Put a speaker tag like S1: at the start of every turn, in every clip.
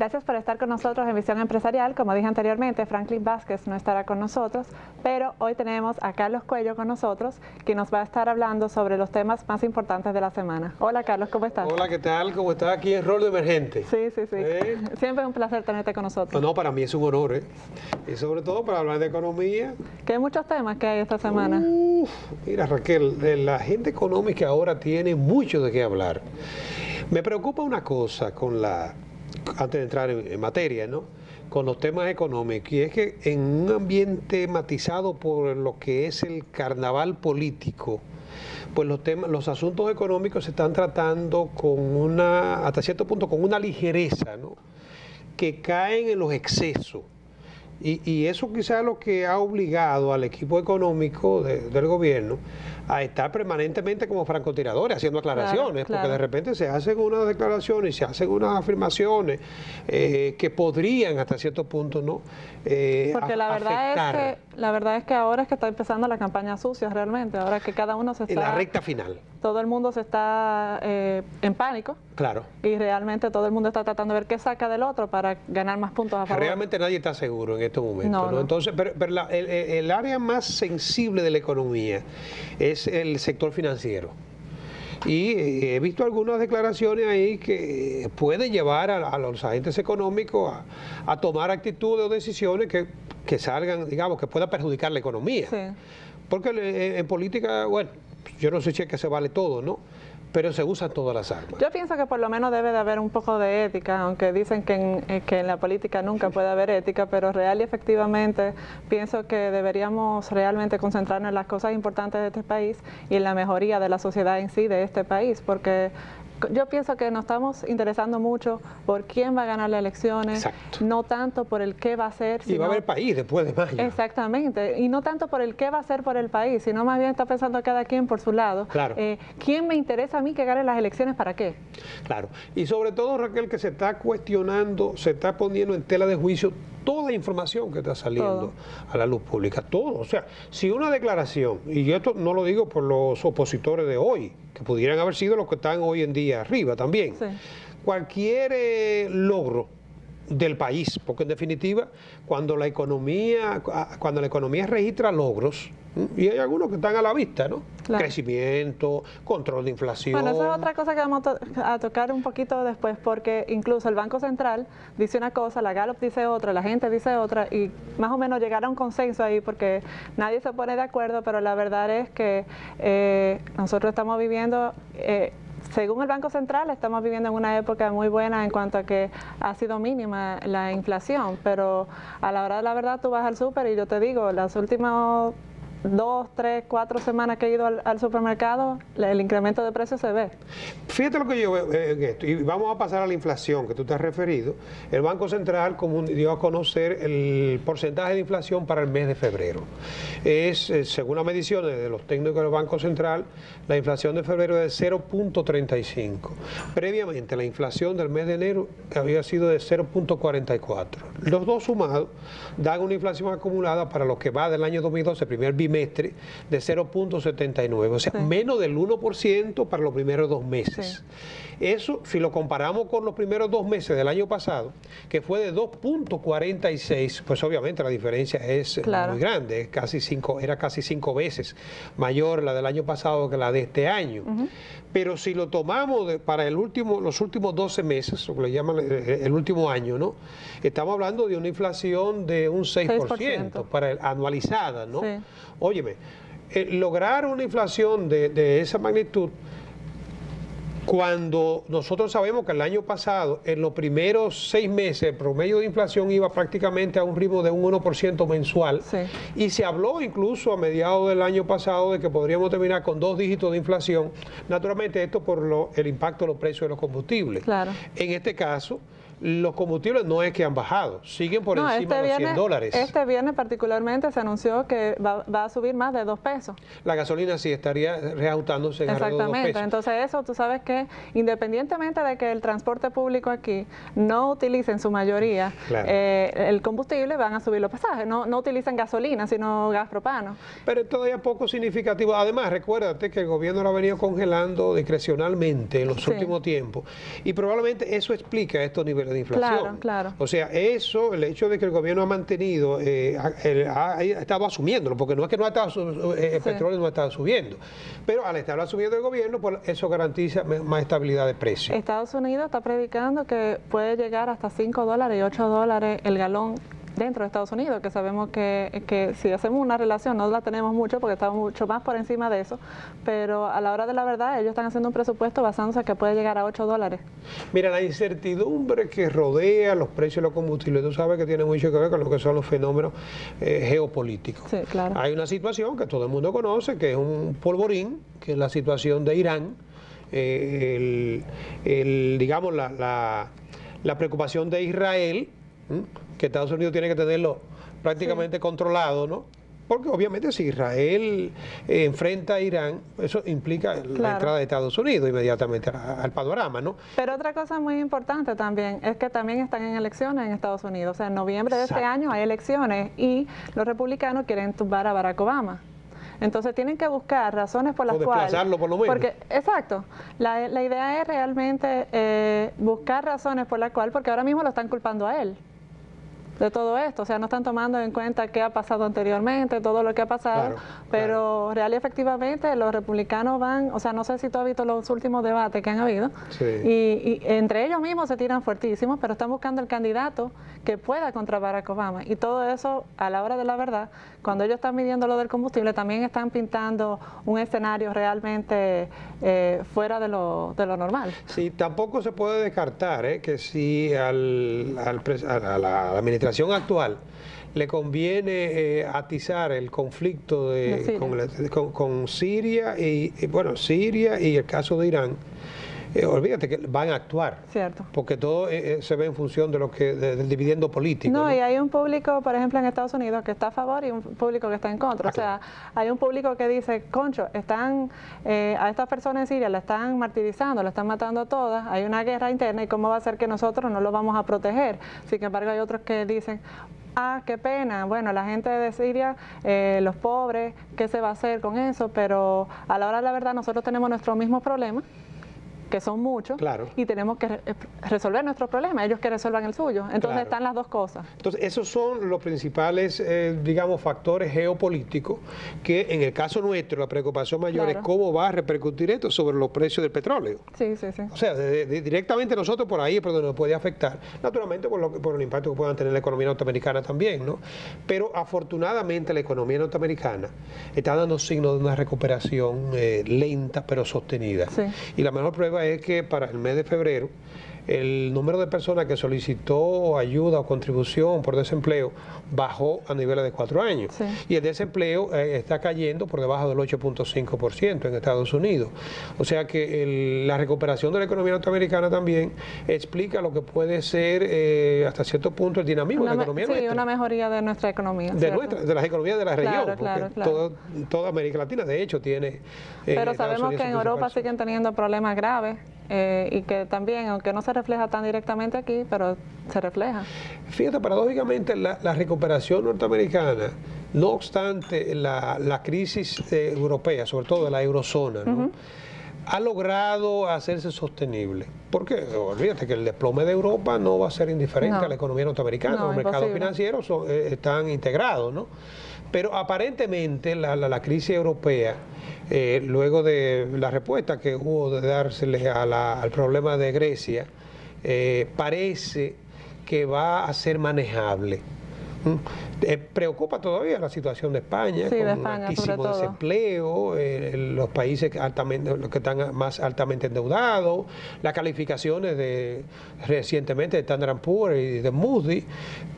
S1: Gracias por estar con nosotros en Visión Empresarial. Como dije anteriormente, Franklin Vázquez no estará con nosotros, pero hoy tenemos a Carlos Cuello con nosotros, que nos va a estar hablando sobre los temas más importantes de la semana. Hola Carlos, ¿cómo estás?
S2: Hola, ¿qué tal? ¿Cómo estás aquí en Rol de Emergente?
S1: Sí. Siempre es un placer tenerte con nosotros.
S2: No, para mí es un honor, ¿eh? Y sobre todo para hablar de economía.
S1: Que hay muchos temas que hay esta semana.
S2: Mira, Raquel, la gente económica ahora tiene mucho de qué hablar. Me preocupa una cosa antes de entrar en materia, ¿no? Con los temas económicos, y es que en un ambiente matizado por lo que es el carnaval político, pues los asuntos económicos se están tratando hasta cierto punto, con una ligereza, ¿no? Que caen en los excesos. Y eso quizás es lo que ha obligado al equipo económico del gobierno a estar permanentemente como francotiradores, haciendo aclaraciones, porque de repente se hacen unas declaraciones y se hacen unas afirmaciones que podrían hasta cierto punto, ¿no?
S1: Porque la verdad es que ahora es que está empezando la campaña sucia realmente, ahora que cada uno se está...
S2: En la recta final.
S1: Todo el mundo se está en pánico.
S2: Claro.
S1: Y realmente todo el mundo está tratando de ver qué saca del otro para ganar más puntos a favor.
S2: Realmente nadie está seguro en estos momentos, ¿no? Entonces, pero el área más sensible de la economía es el sector financiero. Y he visto algunas declaraciones ahí que pueden llevar a los agentes económicos a tomar actitudes o decisiones que salgan, digamos, que puedan perjudicar la economía. Sí. Porque en política, bueno, yo no sé si es que se vale todo, ¿no? Pero se usan todas las armas.
S1: Yo pienso que por lo menos debe de haber un poco de ética, aunque dicen que en la política nunca puede haber ética, pero real y efectivamente pienso que deberíamos realmente concentrarnos en las cosas importantes de este país y en la mejoría de la sociedad en sí de este país, porque yo pienso que nos estamos interesando mucho por quién va a ganar las elecciones, no tanto por el qué va a hacer.
S2: Y va a haber país después de mayo.
S1: Exactamente, y no tanto por el qué va a hacer por el país, sino más bien está pensando cada quien por su lado.
S2: Claro.
S1: ¿Quién me interesa a mí que gane las elecciones para qué?
S2: Claro, y sobre todo, Raquel, que se está cuestionando, se está poniendo en tela de juicio toda información que está saliendo a la luz pública, todo. O sea, si una declaración, y esto no lo digo por los opositores de hoy, que pudieran haber sido los que están hoy en día arriba también, cualquier logro del país, porque en definitiva, cuando la economía registra logros, y hay algunos que están a la vista, ¿no? Claro. Crecimiento, control de inflación.
S1: Bueno, esa es otra cosa que vamos a tocar un poquito después, porque incluso el Banco Central dice una cosa, la Gallup dice otra, la gente dice otra, y más o menos llegar a un consenso ahí, porque nadie se pone de acuerdo, pero la verdad es que nosotros estamos viviendo... según el Banco Central, estamos viviendo en una época muy buena en cuanto a que ha sido mínima la inflación, pero a la hora de la verdad tú vas al súper y yo te digo, las últimas 2, 3, 4 semanas que he ido al supermercado, el incremento de precios se ve.
S2: Fíjate lo que yo veo en esto, y vamos a pasar a la inflación que tú te has referido. El Banco Central dio a conocer el porcentaje de inflación para el mes de febrero. Según las mediciones de los técnicos del Banco Central, la inflación de febrero es de 0.35. Previamente, la inflación del mes de enero había sido de 0.44. Los dos sumados dan una inflación acumulada para lo que va del año 2012, primer bimestre, de 0.79, o sea, menos del 1% para los primeros 2 meses. Eso, si lo comparamos con los primeros 2 meses del año pasado, que fue de 2.46, pues obviamente la diferencia es muy grande, era casi 5 veces mayor la del año pasado que la de este año. Pero si lo tomamos para los últimos 12 meses, lo que le llaman el último año, ¿no? Estamos hablando de una inflación de un 6%, anualizada, ¿no? Sí. Óyeme, lograr una inflación de esa magnitud, cuando nosotros sabemos que el año pasado, en los primeros 6 meses, el promedio de inflación iba prácticamente a un ritmo de un 1% mensual, y se habló incluso a mediados del año pasado de que podríamos terminar con 2 dígitos de inflación, naturalmente esto por el impacto de los precios de los combustibles. Claro. En este caso, los combustibles no es que han bajado, siguen por encima de los $100.
S1: Este viernes particularmente se anunció que va a subir más de 2 pesos.
S2: La gasolina sí estaría reajustándose en alrededor de 2 pesos.
S1: Exactamente, entonces eso tú sabes que independientemente de que el transporte público aquí no utilice en su mayoría el combustible, van a subir los pasajes, no utilizan gasolina sino gas propano.
S2: Pero todavía poco significativo, además recuérdate que el gobierno lo ha venido congelando discrecionalmente en los últimos tiempos y probablemente eso explica estos niveles de inflación.
S1: Claro, claro.
S2: O sea, eso, el hecho de que el gobierno ha mantenido, ha estado asumiéndolo, porque no es que no ha estado, el petróleo no ha estado subiendo, pero al estar subiendo el gobierno, pues eso garantiza más estabilidad de precio.
S1: Estados Unidos está predicando que puede llegar hasta $5 y $8 el galón dentro de Estados Unidos, que sabemos que si hacemos una relación, no la tenemos mucho porque estamos mucho más por encima de eso, pero a la hora de la verdad ellos están haciendo un presupuesto basándose en que puede llegar a $8.
S2: Mira, la incertidumbre que rodea los precios de los combustibles, tú sabes que tiene mucho que ver con lo que son los fenómenos geopolíticos.
S1: Sí, claro.
S2: Hay una situación que todo el mundo conoce, que es un polvorín, que es la situación de Irán, digamos, la preocupación de Israel, que Estados Unidos tiene que tenerlo prácticamente controlado, ¿no? Porque obviamente si Israel enfrenta a Irán, eso implica la entrada de Estados Unidos inmediatamente al panorama, ¿no?
S1: Pero otra cosa muy importante también es que también están en elecciones en Estados Unidos. O sea, en noviembre de este año hay elecciones y los republicanos quieren tumbar a Barack Obama. Entonces tienen que buscar razones por las cuales...
S2: desplazarlo por lo menos.
S1: Porque, exacto. La idea es realmente buscar razones por las cuales, porque ahora mismo lo están culpando a él de todo esto, o sea, no están tomando en cuenta qué ha pasado anteriormente, todo lo que ha pasado, pero real y efectivamente los republicanos van, o sea, no sé si tú has visto los últimos debates que han habido, y entre ellos mismos se tiran fuertísimos, pero están buscando el candidato que pueda contra Barack Obama, y todo eso, a la hora de la verdad, cuando ellos están midiendo lo del combustible, también están pintando un escenario realmente fuera de lo normal.
S2: Sí, tampoco se puede descartar que si a la administración actual le conviene atizar el conflicto con Siria Siria y el caso de Irán, olvídate que van a actuar.
S1: Cierto.
S2: Porque todo se ve en función de del dividiendo político.
S1: No, y hay un público, por ejemplo, en Estados Unidos que está a favor y un público que está en contra. O sea, hay un público que dice, concho, están a estas personas en Siria la están martirizando, la están matando a todas, hay una guerra interna y cómo va a ser que nosotros no lo vamos a proteger. Sin embargo, hay otros que dicen, qué pena, bueno, la gente de Siria, los pobres, ¿qué se va a hacer con eso? Pero a la hora de la verdad nosotros tenemos nuestros mismos problemas, que son muchos, y tenemos que resolver nuestros problemas, ellos que resuelvan el suyo. Entonces están las dos cosas.
S2: Entonces esos son los principales, digamos, factores geopolíticos que en el caso nuestro la preocupación mayor es cómo va a repercutir esto sobre los precios del petróleo.
S1: Sí, sí, sí.
S2: O sea, directamente nosotros por ahí es por donde nos puede afectar, naturalmente por el impacto que puedan tener la economía norteamericana también, ¿no? Pero afortunadamente la economía norteamericana está dando signos de una recuperación lenta pero sostenida. Sí. Y la mejor prueba es que para el mes de febrero el número de personas que solicitó ayuda o contribución por desempleo bajó a niveles de 4 años. Sí. Y el desempleo está cayendo por debajo del 8.5% en Estados Unidos. O sea que la recuperación de la economía norteamericana también explica lo que puede ser hasta cierto punto el dinamismo de la economía nuestra.
S1: Sí, una mejoría de nuestra economía.
S2: De las economías de la región.
S1: Claro.
S2: Toda América Latina, de hecho, tiene...
S1: Pero sabemos que en Europa siguen teniendo problemas graves. Y que también, aunque no se refleja tan directamente aquí, pero se refleja.
S2: Fíjate, paradójicamente, la recuperación norteamericana, no obstante la crisis europea, sobre todo de la eurozona, ¿no? Ha logrado hacerse sostenible. Porque olvídate que el desplome de Europa no va a ser indiferente a la economía norteamericana. Los mercados financieros están integrados, ¿no? Pero aparentemente la crisis europea, luego de la respuesta que hubo de dársele al problema de Grecia, parece que va a ser manejable. Preocupa todavía la situación de España, con un altísimo desempleo, los países los que están más altamente endeudados, las calificaciones recientemente de Standard & Poor's y de Moody's,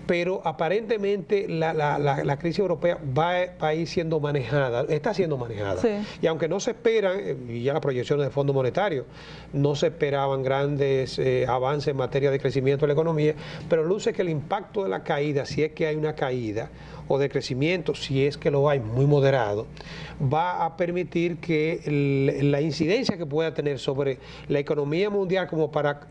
S2: pero aparentemente la crisis europea va a ir siendo manejada, está siendo manejada. Sí. Y aunque no se esperan, y ya las proyecciones del Fondo Monetario, no se esperaban grandes avances en materia de crecimiento de la economía, pero luce que el impacto de la caída, si es que hay una caída, o de crecimiento, si es que lo hay, muy moderado, va a permitir que la incidencia que pueda tener sobre la economía mundial como para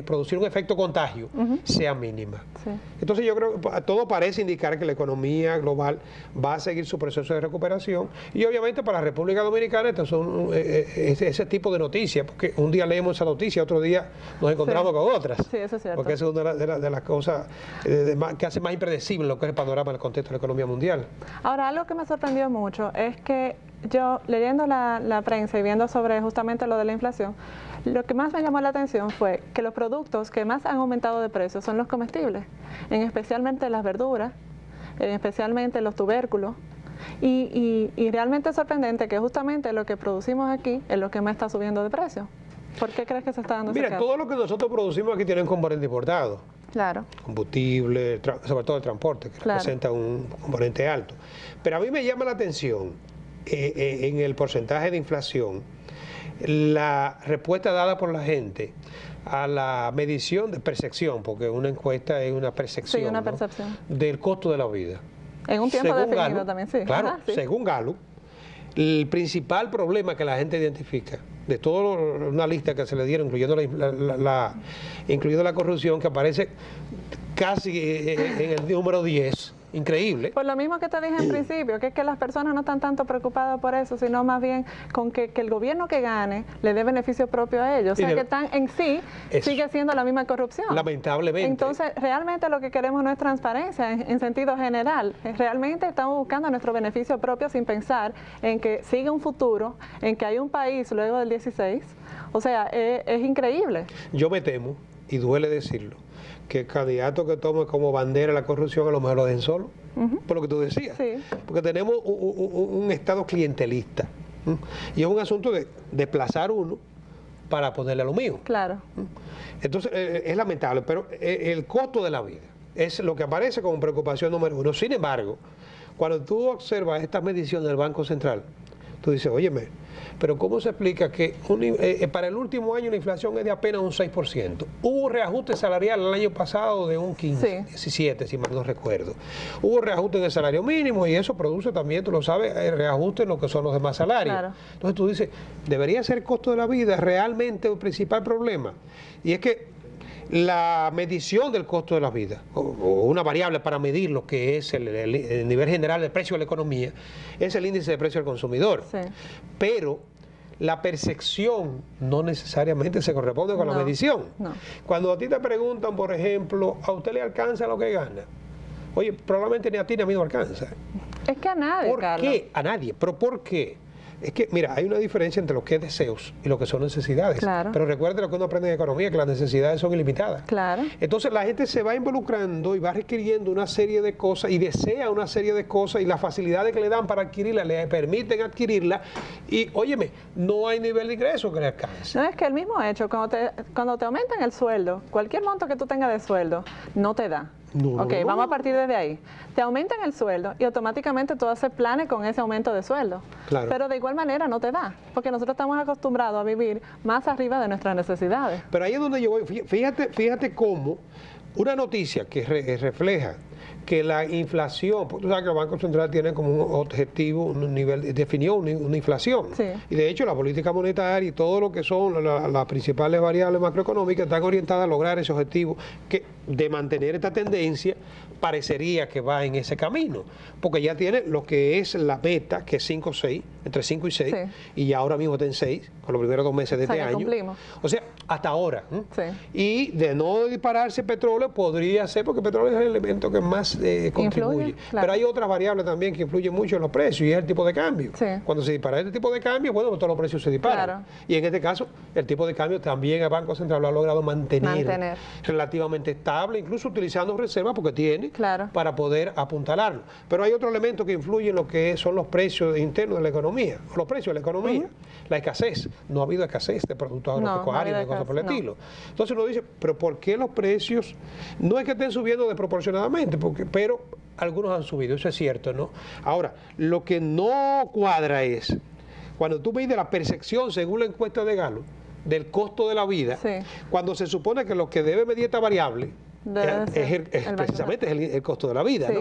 S2: producir un efecto contagio sea mínima.
S1: Sí.
S2: Entonces yo creo que todo parece indicar que la economía global va a seguir su proceso de recuperación y obviamente para la República Dominicana estas son ese tipo de noticias, porque un día leemos esa noticia, otro día nos encontramos con otras.
S1: Sí, eso es cierto.
S2: Porque eso es una de las cosas que hace más impredecible lo que es el panorama en el contexto de la economía mundial.
S1: Ahora, algo que me sorprendió mucho es que yo, leyendo la prensa y viendo sobre justamente lo de la inflación, lo que más me llamó la atención fue que los productos que más han aumentado de precio son los comestibles, especialmente las verduras, especialmente los tubérculos. Y realmente es sorprendente que justamente lo que producimos aquí es lo que más está subiendo de precio. ¿Por qué crees que se está dando ese
S2: Mira,
S1: caso?
S2: todo lo que nosotros producimos aquí tiene un componente importado.
S1: Claro.
S2: Combustible, sobre todo el transporte, que representa un componente alto. Pero a mí me llama la atención en el porcentaje de inflación la respuesta dada por la gente a la medición de percepción, porque una encuesta es una percepción,
S1: sí, una
S2: ¿no?,
S1: percepción
S2: del costo de la vida.
S1: En un tiempo
S2: Según
S1: definido
S2: Gallup,
S1: también, sí.
S2: Claro,
S1: Ajá, sí.
S2: según Gallup, el principal problema que la gente identifica, de toda una lista que se le dieron, incluyendo la corrupción, que aparece casi en el número 10, increíble.
S1: Por lo mismo que te dije en principio, que es que las personas no están tanto preocupadas por eso, sino más bien con que el gobierno que gane le dé beneficio propio a ellos. O sea, que están en sí, sigue siendo la misma corrupción.
S2: Lamentablemente.
S1: Entonces, realmente lo que queremos no es transparencia en sentido general. Realmente estamos buscando nuestro beneficio propio sin pensar en que sigue un futuro, en que hay un país luego del 16. O sea, es increíble.
S2: Yo me temo, y duele decirlo, que el candidato que tome como bandera la corrupción a lo mejor lo dejen solo, por lo que tú decías.
S1: Sí.
S2: Porque tenemos un Estado clientelista. Y es un asunto de desplazar uno para ponerle a lo mío.
S1: Claro.
S2: Entonces, es lamentable, pero el costo de la vida es lo que aparece como preocupación número uno. Sin embargo, cuando tú observas estas mediciones del Banco Central, tú dices, óyeme, pero ¿cómo se explica que para el último año la inflación es de apenas un 6%? Hubo reajuste salarial el año pasado de un 15, 17, si mal no recuerdo. Hubo reajuste en el salario mínimo y eso produce también, tú lo sabes, reajuste en lo que son los demás salarios.
S1: Claro.
S2: Entonces tú dices, ¿debería ser el costo de la vida realmente el principal problema? Y es que la medición del costo de la vida, o una variable para medir lo que es el nivel general del precio de la economía, es el índice de precio del consumidor.
S1: Sí.
S2: Pero la percepción no necesariamente se corresponde con la medición.
S1: No.
S2: Cuando a ti te preguntan, por ejemplo, ¿a usted le alcanza lo que gana? Oye, probablemente ni a ti ni a mí no alcanza.
S1: Es que a nadie,
S2: ¿Por
S1: Carlos.
S2: qué? A nadie. ¿Pero por qué? Es que, mira, hay una diferencia entre lo que es deseos y lo que son necesidades.
S1: Claro.
S2: Pero recuerde lo que uno aprende en economía, que las necesidades son ilimitadas.
S1: Claro.
S2: Entonces la gente se va involucrando y va requiriendo una serie de cosas y desea una serie de cosas y las facilidades que le dan para adquirirla le permiten adquirirla y, óyeme, no hay nivel de ingreso que le alcance.
S1: No, es que el mismo hecho, cuando te aumentan el sueldo, cualquier monto que tú tengas de sueldo, no te da.
S2: No,
S1: Ok, vamos a partir desde ahí. Te aumentan el sueldo y automáticamente tú haces planes con ese aumento de sueldo.
S2: Claro.
S1: Pero de igual manera no te da, porque nosotros estamos acostumbrados a vivir más arriba de nuestras necesidades.
S2: Pero ahí es donde yo voy. Fíjate cómo una noticia que refleja que la inflación, porque tú sabes que el Banco Central tiene como un objetivo, un nivel, definió una inflación.
S1: Sí.
S2: Y de hecho la política monetaria y todo lo que son las principales variables macroeconómicas están orientadas a lograr ese objetivo, que de mantener esta tendencia parecería que va en ese camino, porque ya tiene lo que es la meta, que es 5 6, entre 5 y 6,
S1: Sí.
S2: y ya ahora mismo está en 6, con los primeros 2 meses de
S1: O sea,
S2: este
S1: que
S2: año.
S1: cumplimos.
S2: O sea, hasta ahora.
S1: Sí.
S2: Y de no dispararse petróleo, podría ser, porque el petróleo es el elemento que más contribuye.
S1: Influye, claro.
S2: Pero hay otras variables también que influyen mucho en los precios, y es el tipo de cambio.
S1: Sí.
S2: Cuando se dispara este tipo de cambio, bueno, pues todos los precios se disparan.
S1: Claro.
S2: Y en este caso, el tipo de cambio también el Banco Central lo ha logrado mantener relativamente estable, incluso utilizando reservas, porque tiene,
S1: Claro.
S2: para poder apuntalarlo. Pero hay otro elemento que influye en lo que son los precios internos de la economía, los precios de la economía, la escasez. No ha habido escasez de productos agropecuarios, de cosas por el estilo. Entonces uno dice, pero ¿por qué los precios no es que estén subiendo desproporcionadamente? Pero algunos han subido, eso es cierto, ¿no? Ahora, lo que no cuadra es, cuando tú mides la percepción según la encuesta de Gallup, del costo de la vida,
S1: Sí.
S2: cuando se supone que lo que debe medir esta variable
S1: Debe ser
S2: es precisamente el costo de la vida,
S1: Sí.
S2: ¿no?